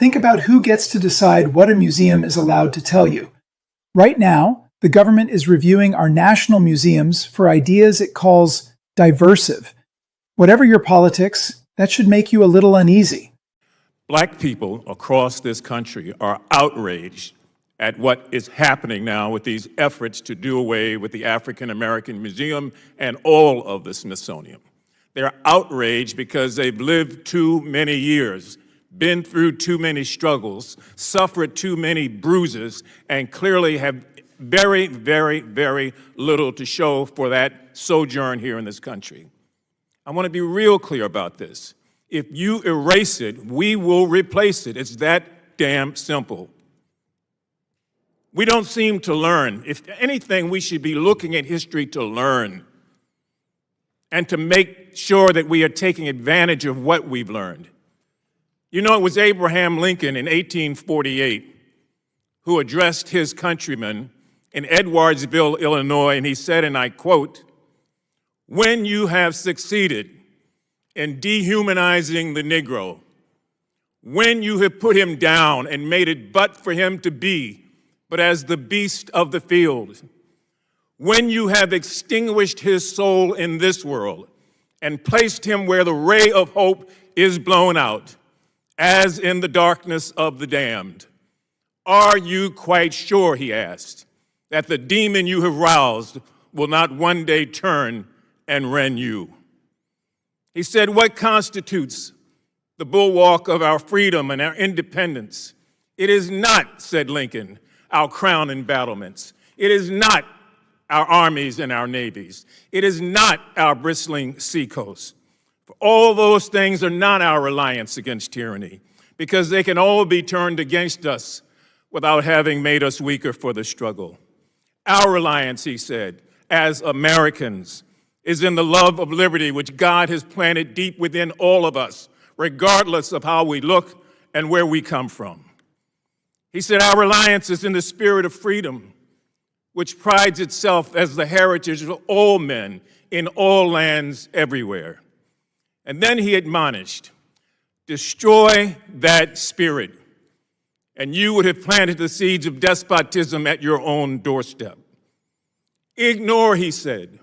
think about who gets to decide what a museum is allowed to tell you. Right now, the government is reviewing our national museums for ideas it calls diversive. Whatever your politics, that should make you a little uneasy. Black people across this country are outraged at what is happening now with these efforts to do away with the African American Museum and all of the Smithsonian. They're outraged because they've lived too many years, been through too many struggles, suffered too many bruises, and clearly have very, very, very little to show for that sojourn here in this country. I want to be real clear about this. If you erase it, we will replace it. It's that damn simple. We don't seem to learn. If anything, we should be looking at history to learn and to make sure that we are taking advantage of what we've learned. You know, it was Abraham Lincoln in 1848 who addressed his countrymen in Edwardsville, Illinois, and he said, and I quote, "When you have succeeded in dehumanizing the Negro, when you have put him down and made it but for him to be, but as the beast of the field, when you have extinguished his soul in this world and placed him where the ray of hope is blown out, as in the darkness of the damned, are you quite sure," he asked, "that the demon you have roused will not one day turn and rend you?" He said, "What constitutes the bulwark of our freedom and our independence? It is not," said Lincoln, "our crown and battlements. It is not our armies and our navies. It is not our bristling seacoast. For all those things are not our reliance against tyranny, because they can all be turned against us without having made us weaker for the struggle. Our reliance," he said, "as Americans, is in the love of liberty which God has planted deep within all of us, regardless of how we look and where we come from." He said, "Our reliance is in the spirit of freedom, which prides itself as the heritage of all men in all lands everywhere." And then he admonished, "Destroy that spirit, and you would have planted the seeds of despotism at your own doorstep. Ignore," he said,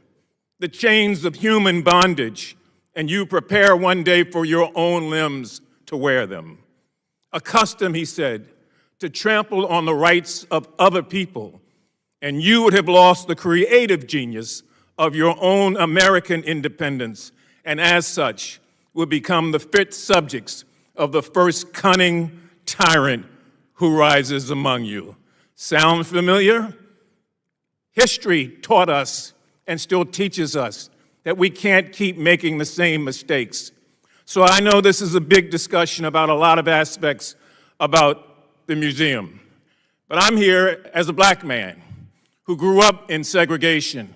"the chains of human bondage, and you prepare one day for your own limbs to wear them. Accustom," he said, "to trample on the rights of other people, and you would have lost the creative genius of your own American independence, and as such, would become the fit subjects of the first cunning tyrant who rises among you." Sound familiar? History taught us and still teaches us that we can't keep making the same mistakes. So I know this is a big discussion about a lot of aspects about the museum. But I'm here as a black man who grew up in segregation,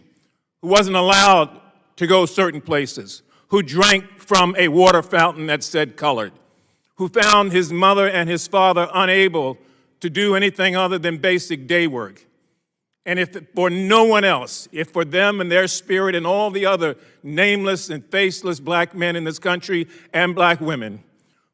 who wasn't allowed to go certain places, who drank from a water fountain that said colored, who found his mother and his father unable to do anything other than basic day work. And if for no one else, if for them and their spirit and all the other nameless and faceless black men in this country and black women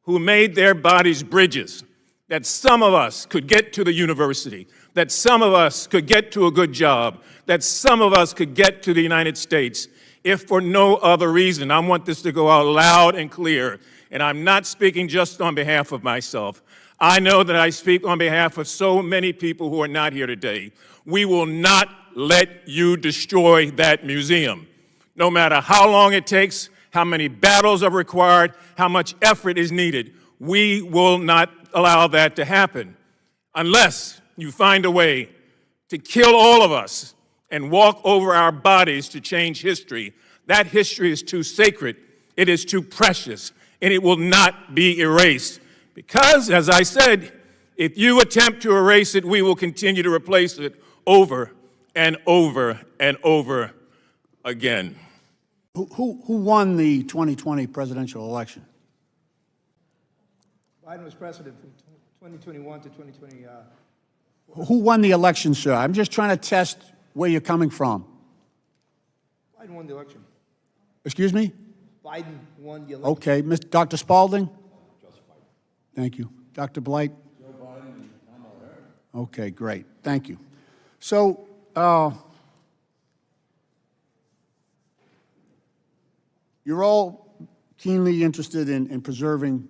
who made their bodies bridges, that some of us could get to the university, that some of us could get to a good job, that some of us could get to the United States, if for no other reason. I want this to go out loud and clear, and I'm not speaking just on behalf of myself. I know that I speak on behalf of so many people who are not here today. We will not let you destroy that museum. No matter how long it takes, how many battles are required, how much effort is needed, we will not allow that to happen unless you find a way to kill all of us and walk over our bodies to change history. That history is too sacred, it is too precious, and it will not be erased. Because, as I said, if you attempt to erase it, we will continue to replace it over and over and over again. Who won the 2020 presidential election? Biden was president from 2021 to 2020. Who won the election, sir? I'm just trying to test where you're coming from. Biden won the election. Excuse me? Biden won the election. Okay, Dr. Spalding? Thank you. Dr. Blight? Okay, great. Thank you. So, you're all keenly interested in preserving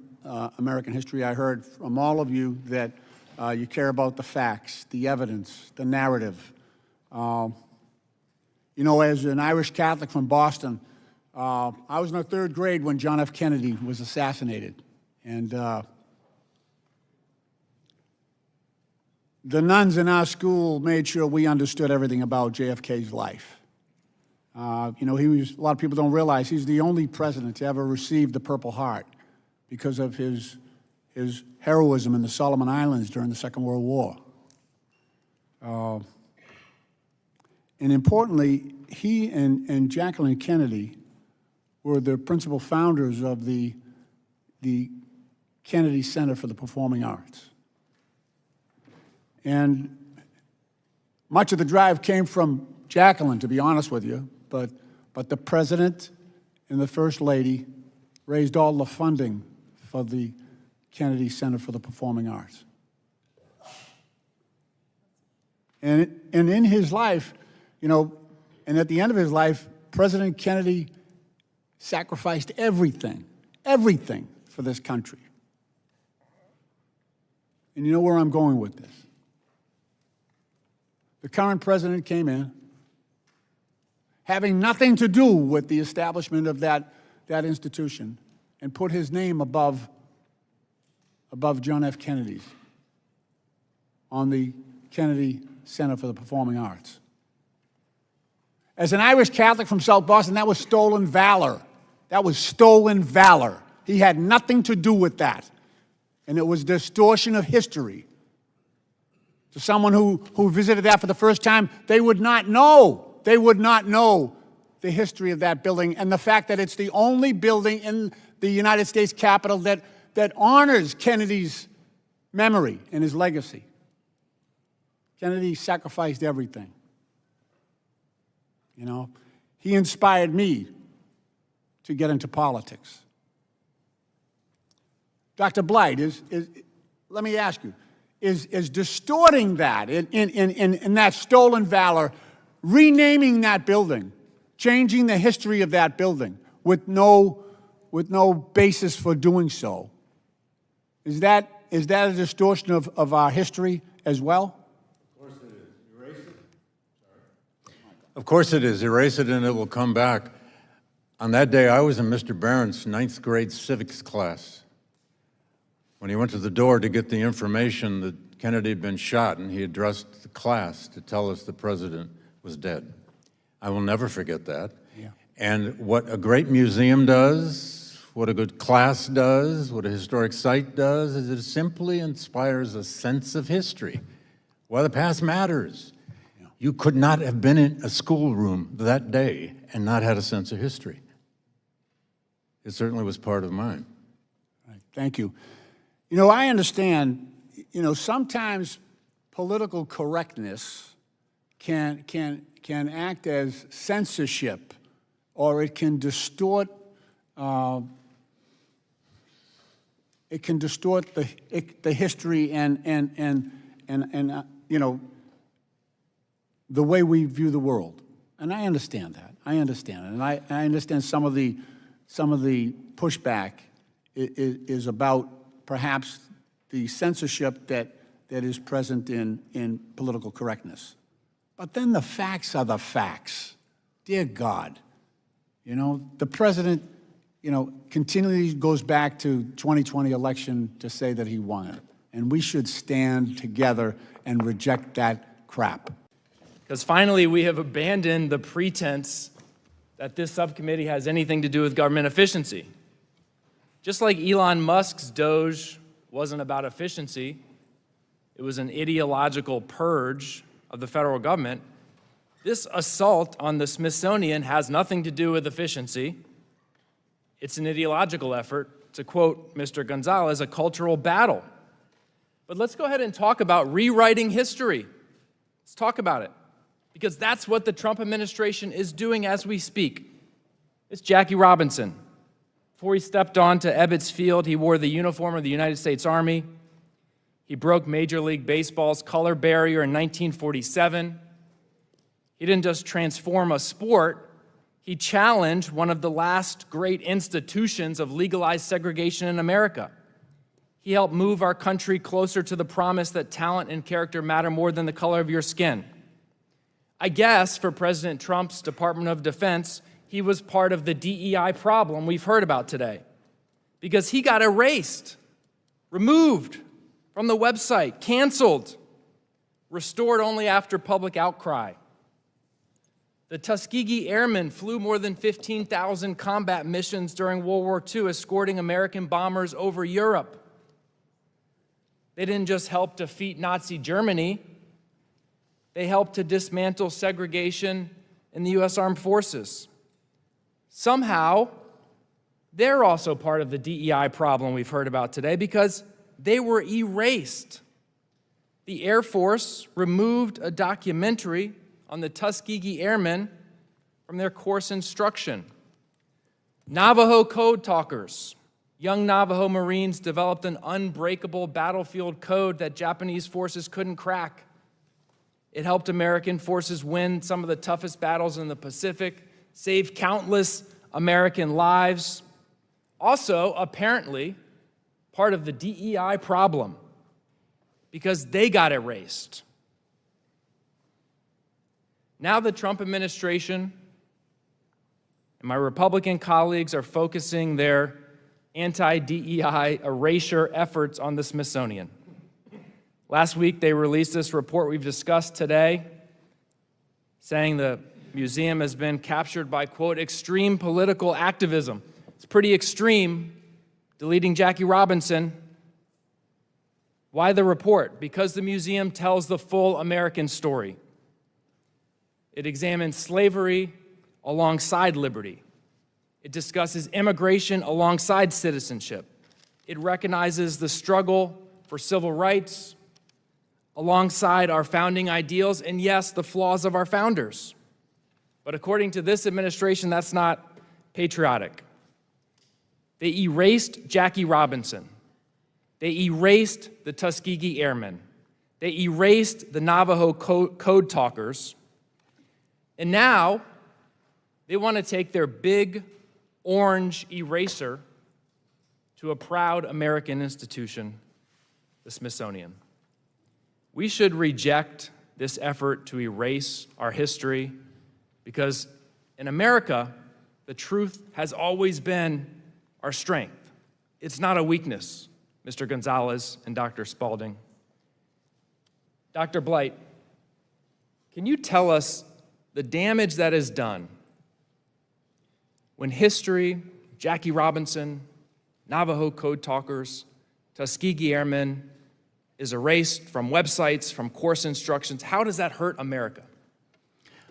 American history. I heard from all of you that you care about the facts, the evidence, the narrative. You know, as an Irish Catholic from Boston, I was in the third grade when John F. Kennedy was assassinated. And the nuns in our school made sure we understood everything about JFK's life. You know, a lot of people don't realize he's the only president to ever receive the Purple Heart because of his heroism in the Solomon Islands during the Second World War. And importantly, he and Jacqueline Kennedy were the principal founders of the Kennedy Center for the Performing Arts. And much of the drive came from Jacqueline, to be honest with you, but the President and the First Lady raised all the funding for the Kennedy Center for the Performing Arts. And in his life, you know, and at the end of his life, President Kennedy sacrificed everything for this country. And you know where I'm going with this? The current president came in, having nothing to do with the establishment of that institution, and put his name above John F. Kennedy's on the Kennedy Center for the Performing Arts. As an Irish Catholic from South Boston, that was stolen valor. That was stolen valor. He had nothing to do with that. And it was distortion of history. To someone who visited that for the first time, they would not know. They would not know the history of that building and the fact that it's the only building in the United States Capitol that honors Kennedy's memory and his legacy. Kennedy sacrificed everything. You know, he inspired me to get into politics. Dr. Blight, let me ask you, is distorting that in that stolen valor, renaming that building, changing the history of that building with no basis for doing so, is that a distortion of our history as well? Of course it is. Erase it and it will come back. On that day, I was in Mr. Barron's 9th grade civics class when he went to the door to get the information that Kennedy had been shot, and he addressed the class to tell us the president was dead. I will never forget that. Yeah. And what a great museum does, what a good class does, what a historic site does, is it simply inspires a sense of history. Why the past matters. You could not have been in a schoolroom that day and not had a sense of history. It certainly was part of mine. Right. Thank you. You know, I understand, you know, sometimes political correctness can act as censorship, or it can distort the history and you know, the way we view the world. And I understand that. I understand it. And I understand some of the pushback is about perhaps the censorship that is present in political correctness. But then the facts are the facts. Dear God, you know, the president, you know, continually goes back to 2020 election to say that he won it. And we should stand together and reject that crap. Because finally, we have abandoned the pretense that this subcommittee has anything to do with government efficiency. Just like Elon Musk's Doge wasn't about efficiency, it was an ideological purge of the federal government, this assault on the Smithsonian has nothing to do with efficiency. It's an ideological effort, to quote Mr. Gonzalez, a cultural battle. But let's go ahead and talk about rewriting history. Let's talk about it. Because that's what the Trump administration is doing as we speak. It's Jackie Robinson. Before he stepped onto Ebbets Field, he wore the uniform of the United States Army. He broke Major League Baseball's color barrier in 1947. He didn't just transform a sport, he challenged one of the last great institutions of legalized segregation in America. He helped move our country closer to the promise that talent and character matter more than the color of your skin. I guess for President Trump's Department of Defense, he was part of the DEI problem we've heard about today, because he got erased, removed from the website, canceled, restored only after public outcry. The Tuskegee Airmen flew more than 15,000 combat missions during World War II, escorting American bombers over Europe. They didn't just help defeat Nazi Germany, they helped to dismantle segregation in the U.S. Armed Forces. Somehow, they're also part of the DEI problem we've heard about today because they were erased. The Air Force removed a documentary on the Tuskegee Airmen from their course instruction. Navajo code talkers. Young Navajo Marines developed an unbreakable battlefield code that Japanese forces couldn't crack. It helped American forces win some of the toughest battles in the Pacific, saved countless American lives. Also, apparently, part of the DEI problem, because they got erased. Now the Trump administration and my Republican colleagues are focusing their anti-DEI erasure efforts on the Smithsonian. Last week, they released this report we've discussed today, saying the museum has been captured by, quote, extreme political activism. It's pretty extreme, deleting Jackie Robinson. Why the report? Because the museum tells the full American story. It examines slavery alongside liberty. It discusses immigration alongside citizenship. It recognizes the struggle for civil rights alongside our founding ideals, and yes, the flaws of our founders. But according to this administration, that's not patriotic. They erased Jackie Robinson. They erased the Tuskegee Airmen. They erased the Navajo code talkers. And now they want to take their big orange eraser to a proud American institution, the Smithsonian. We should reject this effort to erase our history because in America, the truth has always been our strength. It's not a weakness, Mr. Gonzalez and Dr. Spalding. Dr. Blight, can you tell us the damage that is done when history, Jackie Robinson, Navajo code talkers, Tuskegee Airmen, is erased from websites, from course instructions? How does that hurt America?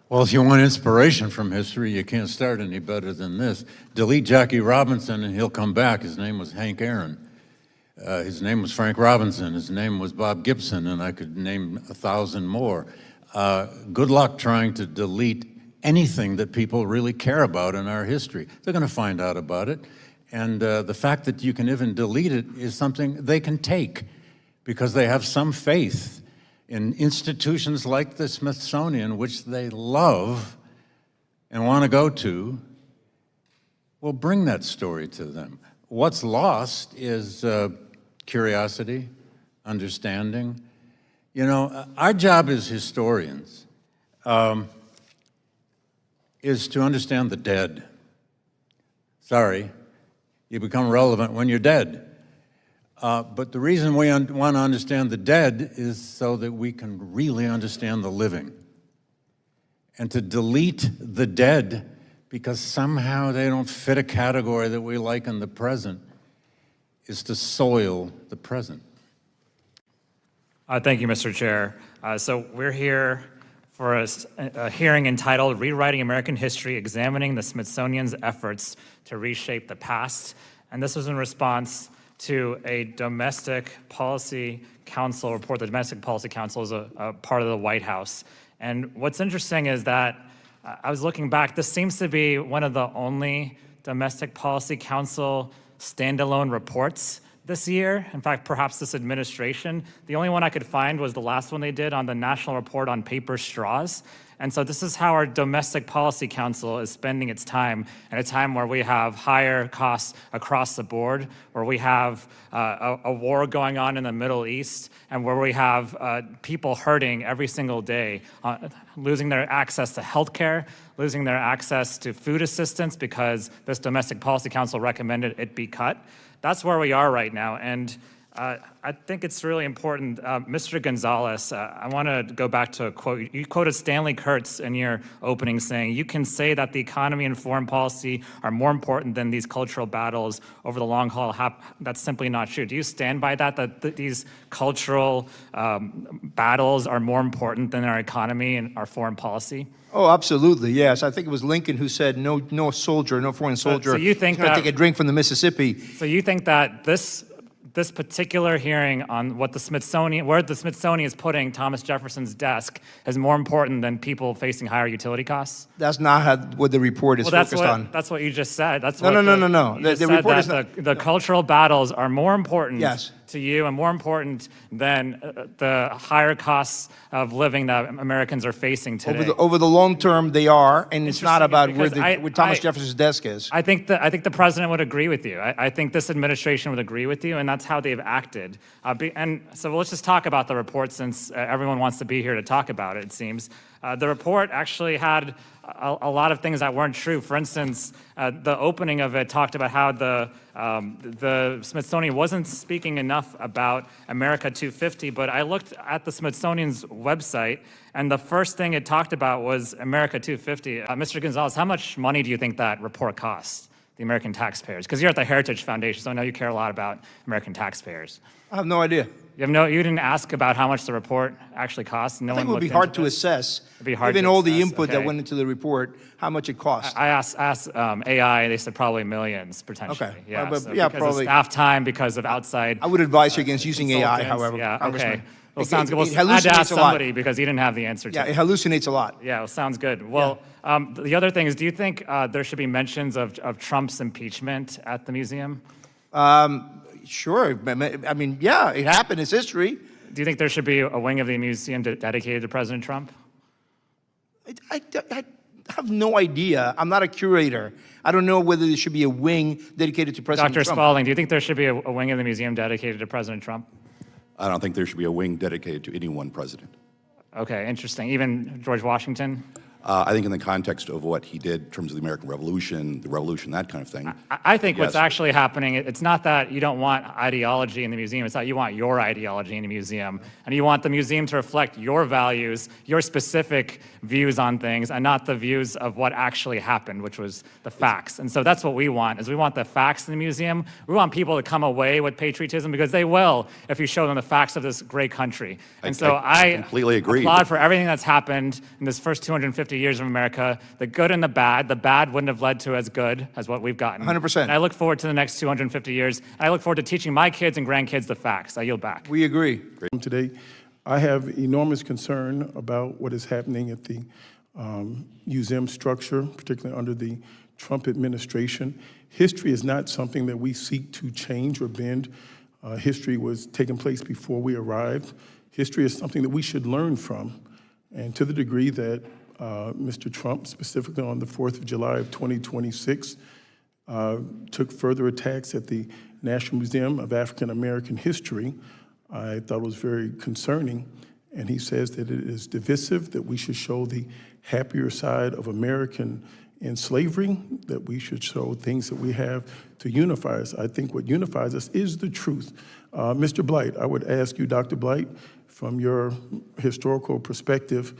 Well, if you want inspiration from history, you can't start any better than this. Delete Jackie Robinson and he'll come back. His name was Hank Aaron. His name was Frank Robinson. His name was Bob Gibson, and I could name 1,000 more. Good luck trying to delete anything that people really care about in our history. They're going to find out about it. And the fact that you can even delete it is something they can take because they have some faith in institutions like the Smithsonian, which they love and want to go to. We'll bring that story to them. What's lost is curiosity, understanding. You know, our job as historians is to understand the dead. Sorry, you become relevant when you're dead. But the reason we want to understand the dead is so that we can really understand the living. And to delete the dead because somehow they don't fit a category that we like in the present is to soil the present. Thank you, Mr. Chair. So we're here for a hearing entitled Rewriting American History, Examining the Smithsonian's Efforts to Reshape the Past. And this was in response to a Domestic Policy Council report. The Domestic Policy Council is a part of the White House. And what's interesting is that I was looking back, this seems to be one of the only Domestic Policy Council standalone reports this year. In fact, perhaps this administration. The only one I could find was the last one they did on the National Report on Paper Straws. And so this is how our Domestic Policy Council is spending its time, at a time where we have higher costs across the board, where we have a war going on in the Middle East, and where we have people hurting every single day, losing their access to healthcare, losing their access to food assistance because this Domestic Policy Council recommended it be cut. That's where we are right now. And I think it's really important. Mr. Gonzalez, I want to go back to a quote. You quoted Stanley Kurtz in your opening saying, "You can say that the economy and foreign policy are more important than these cultural battles over the long haul." That's simply not true. Do you stand by that these cultural battles are more important than our economy and our foreign policy? Oh, absolutely, yes. I think it was Lincoln who said, no soldier, no foreign soldier so you think is going to that- take a drink from the Mississippi. So you think that this particular hearing on what where the Smithsonian is putting Thomas Jefferson's desk is more important than people facing higher utility costs? That's not what the report is focused on. That's what you just said. That's No. You just The said report that is not. the cultural battles are more important Yes. to you and more important than the higher costs of living that Americans are facing today. Over the long term, they are, and it's not Interesting, about because where Thomas Jefferson's desk is. I think the president would agree with you. I think this administration would agree with you, and that's how they've acted. And so let's just talk about the report, since everyone wants to be here to talk about it, it seems. The report actually had a lot of things that weren't true. For instance, the opening of it talked about how the Smithsonian wasn't speaking enough about America 250, but I looked at the Smithsonian's website, and the first thing it talked about was America 250. Mr. Gonzalez, how much money do you think that report costs the American taxpayers? Because you're at the Heritage Foundation, so I know you care a lot about American taxpayers. I have no idea. You didn't ask about how much the report actually costs? No I think one it would be looked hard into to this? assess, It'd be hard given to all the assess, input that okay. went into the report, how much it costs. I asked AI, they said probably millions, potentially. Okay. Yeah, But so yeah, because probably. of staff time, because of outside I would advise you against using AI, consultants. however. Yeah, Congressman. okay. Well, It- sounds good. Well, it I had to hallucinates ask a lot. somebody because he didn't have the answer to Yeah, it. it hallucinates a lot. Yeah, well, sounds good. Well, the other thing is, do you think there should be mentions of Trump's impeachment at the museum? Sure. I mean, yeah, it happened. It's history. Do you think there should be a wing of the museum dedicated to President Trump? I have no idea. I'm not a curator. I don't know whether there should be a wing dedicated to President Dr. Trump. Spalding, do you think there should be a wing of the museum dedicated to President Trump? I don't think there should be a wing dedicated to any one president. Okay, interesting. Even George Washington? I think in the context of what he did in terms of the American Revolution, that kind of thing. I think what's Yes. actually happening, it's not that you don't want ideology in the museum, it's that you want your ideology in the museum. And you want the museum to reflect your values, your specific views on things, and not the views of what actually happened, which was the facts. And so that's what we want, is we want the facts in the museum. We want people to come away with patriotism, because they will if you show them the facts of this great country. And so I completely agree. applaud for everything that's happened in this first 250 years of America, the good and the bad. The bad wouldn't have led to as good as what we've gotten. 100%. And I look forward to the next 250 years. And I look forward to teaching my kids and grandkids the facts. I yield back. We agree. Today, I have enormous concern about what is happening at the museum structure, particularly under the Trump administration. History is not something that we seek to change or bend. History was taking place before we arrived. History is something that we should learn from. And to the degree that Mr. Trump, specifically on the 4th of July of 2026, took further attacks at the National Museum of African American History, I thought it was very concerning. And he says that it is divisive, that we should show the happier side of American in slavery, that we should show things that we have to unify us. I think what unifies us is the truth. Mr. Blight, I would ask you, Dr. Blight, from your historical perspective,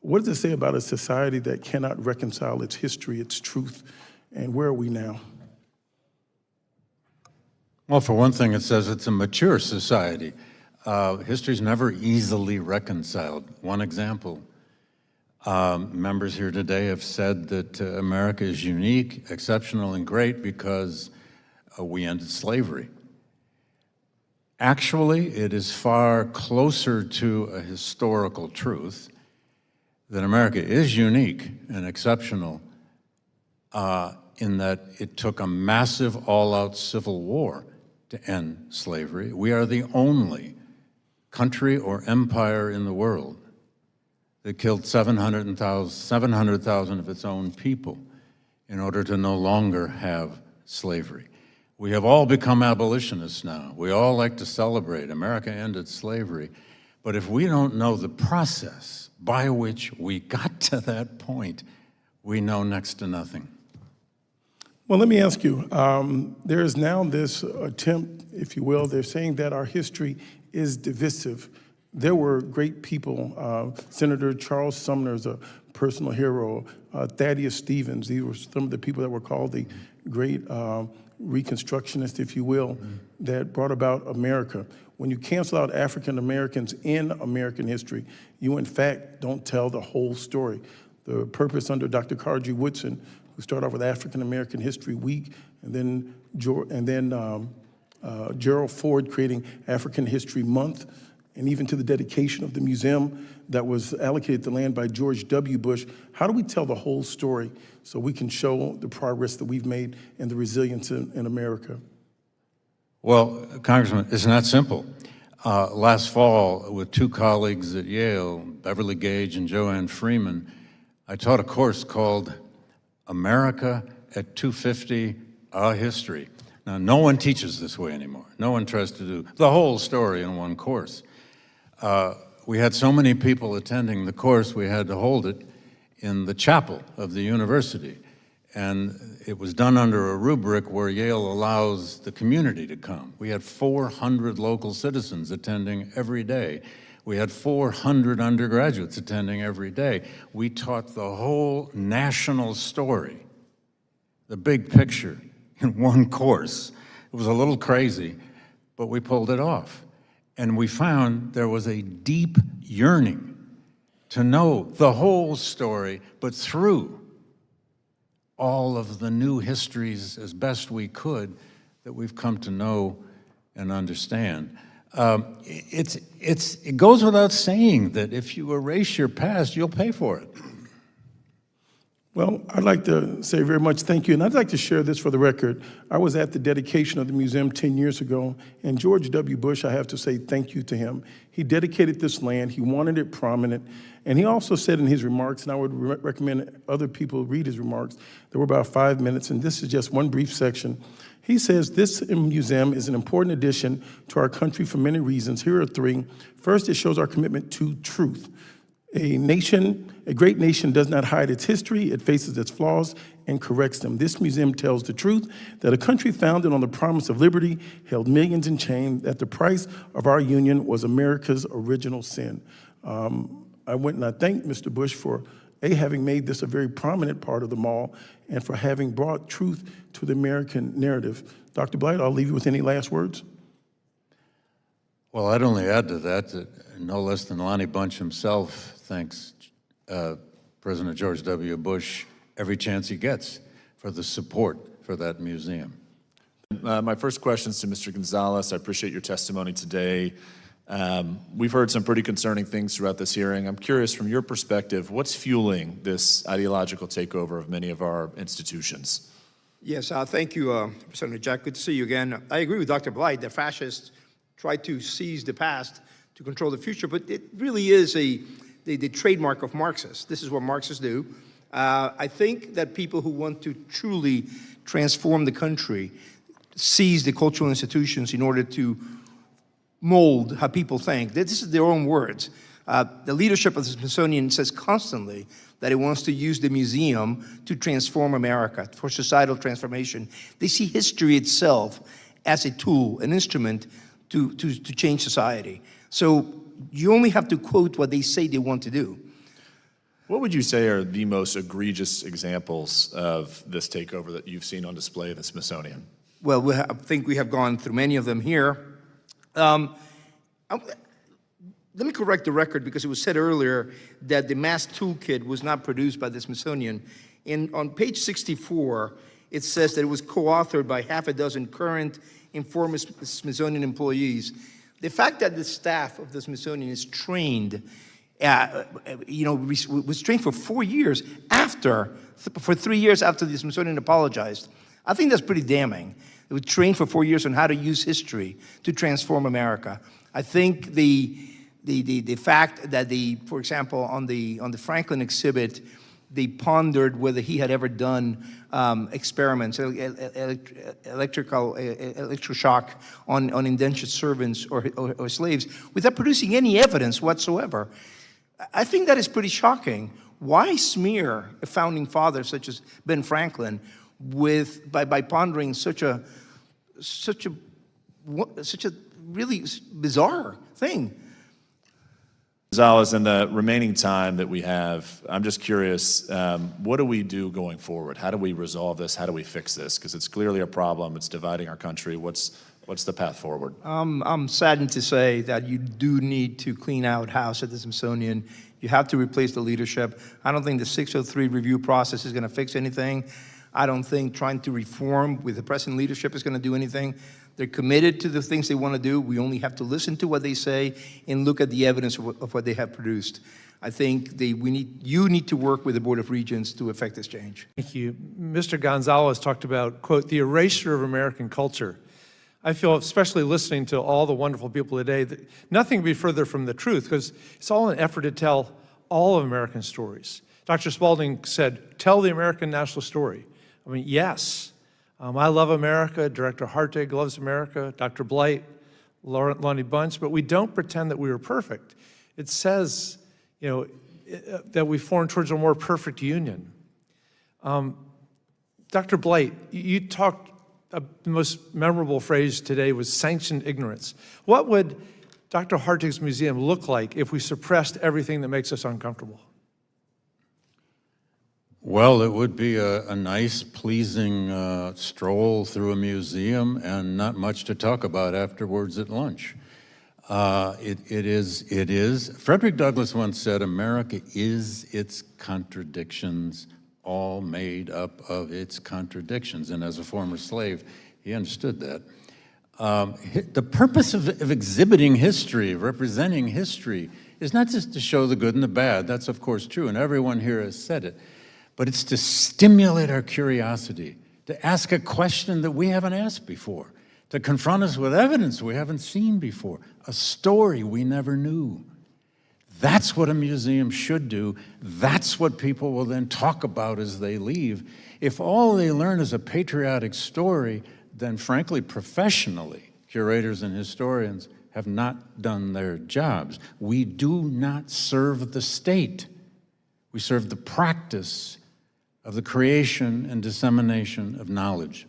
what does it say about a society that cannot reconcile its history, its truth, and where are we now? Well, for one thing, it says it's a mature society. History's never easily reconciled. One example, members here today have said that America is unique, exceptional, and great because we ended slavery. Actually, it is far closer to a historical truth that America is unique and exceptional in that it took a massive all-out civil war to end slavery. We are the only country or empire in the world that killed 700,000 of its own people in order to no longer have slavery. We have all become abolitionists now. We all like to celebrate America ended slavery. But if we don't know the process by which we got to that point, we know next to nothing. Well, let me ask you, there is now this attempt, if you will, they're saying that our history is divisive. There were great people. Senator Charles Sumner is a personal hero. Thaddeus Stevens, these were some of the people that were called the great Reconstructionists, if you will, that brought about America. When you cancel out African Americans in American history, you in fact don't tell the whole story. The purpose under Dr. Carnegie Woodson, who started off with African American History Week, and then Gerald Ford creating African History Month, and even to the dedication of the museum that was allocated the land by George W. Bush. How do we tell the whole story so we can show the progress that we've made and the resilience in America? Well, Congressman, it's not simple. Last fall, with two colleagues at Yale, Beverly Gage and Joanne Freeman, I taught a course called America at 250, A History. Now, no one teaches this way anymore. No one tries to do the whole story in one course. We had so many people attending the course, we had to hold it in the chapel of the university. And it was done under a rubric where Yale allows the community to come. We had 400 local citizens attending every day. We had 400 undergraduates attending every day. We taught the whole national story, the big picture, in one course. It was a little crazy, but we pulled it off. And we found there was a deep yearning to know the whole story, but through all of the new histories as best we could that we've come to know and understand. It goes without saying that if you erase your past, you'll pay for it. Well, I'd like to say very much thank you, and I'd like to share this for the record. I was at the dedication of the museum 10 years ago, and George W. Bush, I have to say thank you to him. He dedicated this land, he wanted it prominent, and he also said in his remarks, and I would recommend other people read his remarks, there were about 5 minutes, and this is just one brief section. He says, this museum is an important addition to our country for many reasons. Here are three. First, it shows our commitment to truth. A great nation does not hide its history, it faces its flaws and corrects them. This museum tells the truth that a country founded on the promise of liberty held millions in chains, that the price of our union was America's original sin. I went and I thanked Mr. Bush for having made this a very prominent part of the mall and for having brought truth to the American narrative. Dr. Blight, I'll leave you with any last words. Well, I'd only add to that no less than Lonnie Bunch himself thanks President George W. Bush every chance he gets for the support for that museum. My first question is to Mr. Gonzalez. I appreciate your testimony today. We've heard some pretty concerning things throughout this hearing. I'm curious, from your perspective, what's fueling this ideological takeover of many of our institutions? Yes, thank you, Senator Jack. Good to see you again. I agree with Dr. Blight that fascists try to seize the past to control the future, but it really is the trademark of Marxists. This is what Marxists do. I think that people who want to truly transform the country seize the cultural institutions in order to mold how people think. This is their own words. The leadership of the Smithsonian says constantly that it wants to use the museum to transform America, for societal transformation. They see history itself as a tool, an instrument to change society. So you only have to quote what they say they want to do. What would you say are the most egregious examples of this takeover that you've seen on display at the Smithsonian? Well, I think we have gone through many of them here. Let me correct the record, because it was said earlier that the mass toolkit was not produced by the Smithsonian. On page 64, it says that it was co-authored by half a dozen current and former Smithsonian employees. The fact that the staff of the Smithsonian is trained, was trained for 4 years for 3 years after the Smithsonian apologized, I think that's pretty damning. They were trained for 4 years on how to use history to transform America. I think the fact that for example, on the Franklin exhibit, they pondered whether he had ever done experiments, electroshock on indentured servants or slaves, without producing any evidence whatsoever. I think that is pretty shocking. Why smear a founding father such as Ben Franklin by pondering such a really bizarre thing? Gonzalez, in the remaining time that we have, I'm just curious, what do we do going forward? How do we resolve this? How do we fix this? Because it's clearly a problem. It's dividing our country. What's the path forward? I'm saddened to say that you do need to clean out House at the Smithsonian. You have to replace the leadership. I don't think the 603 review process is going to fix anything. I don't think trying to reform with the present leadership is going to do anything. They're committed to the things they want to do. We only have to listen to what they say and look at the evidence of what they have produced. I think you need to work with the Board of Regents to effect this change. Thank you. Mr. Gonzalez talked about, quote, the erasure of American culture. I feel, especially listening to all the wonderful people today, that nothing could be further from the truth, because it's all an effort to tell all of American stories. Dr. Spalding said, tell the American national story. I mean, yes. I love America, Director Hartig loves America, Dr. Blight, Lonnie Bunch, but we don't pretend that we were perfect. It says, that we form towards a more perfect union. Dr. Blight, you talked, the most memorable phrase today was sanctioned ignorance. What would Dr. Hartig's museum look like if we suppressed everything that makes us uncomfortable? Well, it would be a nice, pleasing stroll through a museum and not much to talk about afterwards at lunch. It is. Frederick Douglass once said, America is its contradictions, all made up of its contradictions. And as a former slave, he understood that. The purpose of exhibiting history, of representing history, is not just to show the good and the bad. That's, of course, true, and everyone here has said it. But it's to stimulate our curiosity, to ask a question that we haven't asked before, to confront us with evidence we haven't seen before, a story we never knew. That's what a museum should do. That's what people will then talk about as they leave. If all they learn is a patriotic story, then frankly, professionally, curators and historians have not done their jobs. We do not serve the state. We serve the practice of the creation and dissemination of knowledge.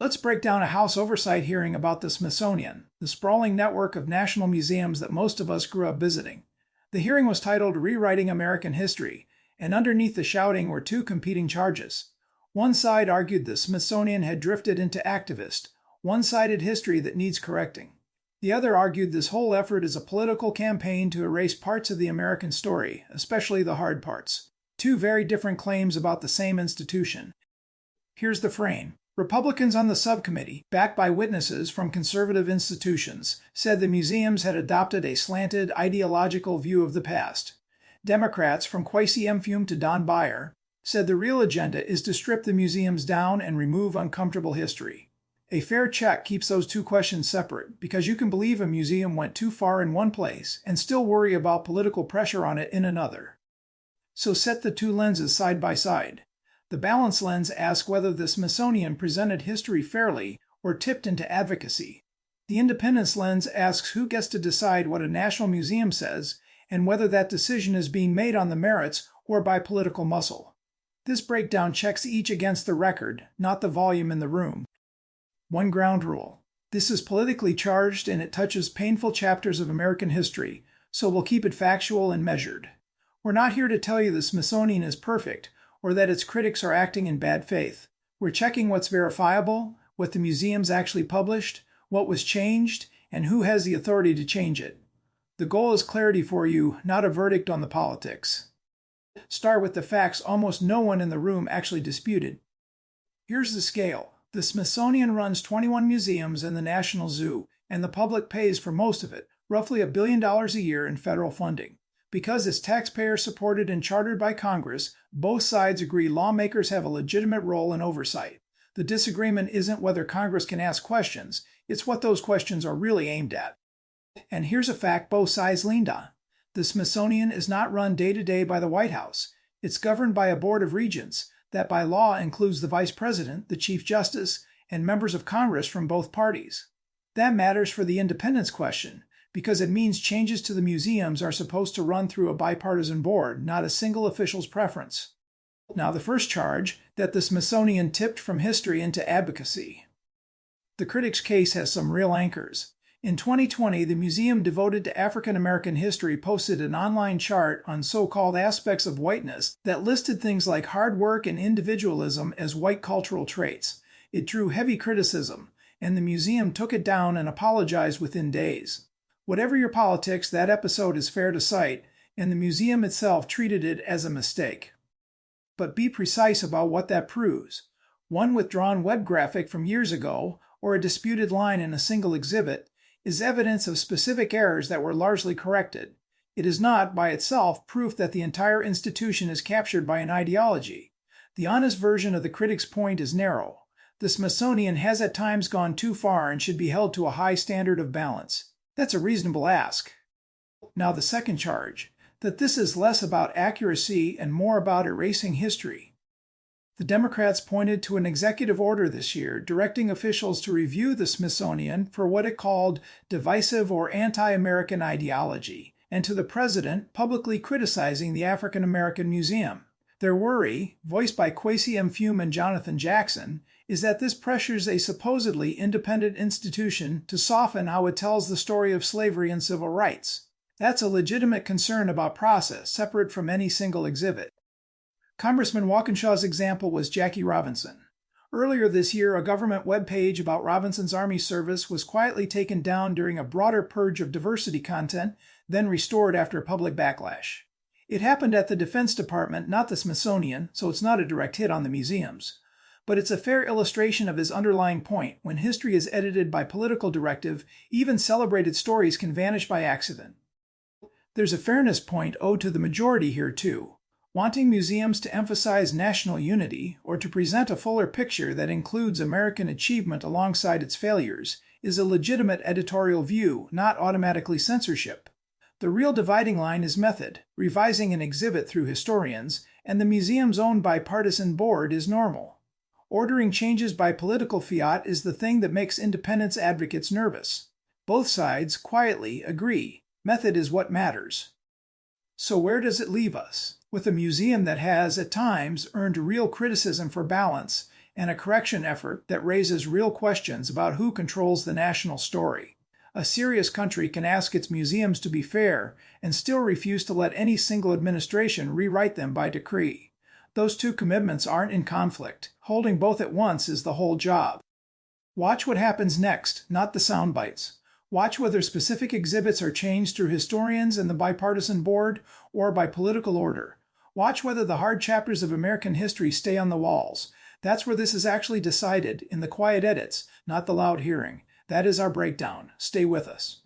Let's break down a House Oversight hearing about the Smithsonian, the sprawling network of national museums that most of us grew up visiting. The hearing was titled Rewriting American History, and underneath the shouting were two competing charges. One side argued the Smithsonian had drifted into activist, one-sided history that needs correcting. The other argued this whole effort is a political campaign to erase parts of the American story, especially the hard parts. Two very different claims about the same institution. Here's the frame. Republicans on the subcommittee, backed by witnesses from conservative institutions, said the museums had adopted a slanted, ideological view of the past. Democrats, from Kwesi Mfume to Don Beyer, said the real agenda is to strip the museums down and remove uncomfortable history. A fair check keeps those two questions separate, because you can believe a museum went too far in one place and still worry about political pressure on it in another. So set the two lenses side by side. The balance lens asks whether the Smithsonian presented history fairly or tipped into advocacy. The independence lens asks who gets to decide what a national museum says and whether that decision is being made on the merits or by political muscle. This breakdown checks each against the record, not the volume in the room. One ground rule. This is politically charged and it touches painful chapters of American history, so we'll keep it factual and measured. We're not here to tell you the Smithsonian is perfect or that its critics are acting in bad faith. We're checking what's verifiable, what the museums actually published, what was changed, and who has the authority to change it. The goal is clarity for you, not a verdict on the politics. Start with the facts almost no one in the room actually disputed. Here's the scale. The Smithsonian runs 21 museums and the National Zoo, and the public pays for most of it, roughly $1 billion a year in federal funding. Because it's taxpayer-supported and chartered by Congress, both sides agree lawmakers have a legitimate role in oversight. The disagreement isn't whether Congress can ask questions, it's what those questions are really aimed at. And here's a fact both sides leaned on. The Smithsonian is not run day to day by the White House. It's governed by a board of regents that by law includes the Vice President, the Chief Justice, and members of Congress from both parties. That matters for the independence question, because it means changes to the museums are supposed to run through a bipartisan board, not a single official's preference. Now, the first charge, that the Smithsonian tipped from history into advocacy. The critics' case has some real anchors. In 2020, the museum devoted to African American history posted an online chart on so-called aspects of whiteness that listed things like hard work and individualism as white cultural traits. It drew heavy criticism, and the museum took it down and apologized within days. Whatever your politics, that episode is fair to cite, and the museum itself treated it as a mistake. But be precise about what that proves. One withdrawn web graphic from years ago, or a disputed line in a single exhibit, is evidence of specific errors that were largely corrected. It is not, by itself, proof that the entire institution is captured by an ideology. The honest version of the critic's point is narrow. The Smithsonian has at times gone too far and should be held to a high standard of balance. That's a reasonable ask. Now the second charge, that this is less about accuracy and more about erasing history. The Democrats pointed to an executive order this year directing officials to review the Smithsonian for what it called divisive or anti-American ideology, and to the president publicly criticizing the African American Museum. Their worry, voiced by Kwesi Mfume and Jonathan Jackson, is that this pressures a supposedly independent institution to soften how it tells the story of slavery and civil rights. That's a legitimate concern about process, separate from any single exhibit. Congressman Walkinshaw's example was Jackie Robinson. Earlier this year, a government webpage about Robinson's Army service was quietly taken down during a broader purge of diversity content, then restored after public backlash. It happened at the Defense Department, not the Smithsonian, so it's not a direct hit on the museums. But it's a fair illustration of his underlying point. When history is edited by political directive, even celebrated stories can vanish by accident. There's a fairness point owed to the majority here, too. Wanting museums to emphasize national unity, or to present a fuller picture that includes American achievement alongside its failures, is a legitimate editorial view, not automatically censorship. The real dividing line is method. Revising an exhibit through historians, and the museum's own bipartisan board is normal. Ordering changes by political fiat is the thing that makes independence advocates nervous. Both sides, quietly, agree. Method is what matters. So where does it leave us? With a museum that has, at times, earned real criticism for balance and a correction effort that raises real questions about who controls the national story. A serious country can ask its museums to be fair and still refuse to let any single administration rewrite them by decree. Those two commitments aren't in conflict. Holding both at once is the whole job. Watch what happens next, not the sound bites. Watch whether specific exhibits are changed through historians and the bipartisan board or by political order. Watch whether the hard chapters of American history stay on the walls. That's where this is actually decided, in the quiet edits, not the loud hearing. That is our breakdown. Stay with us.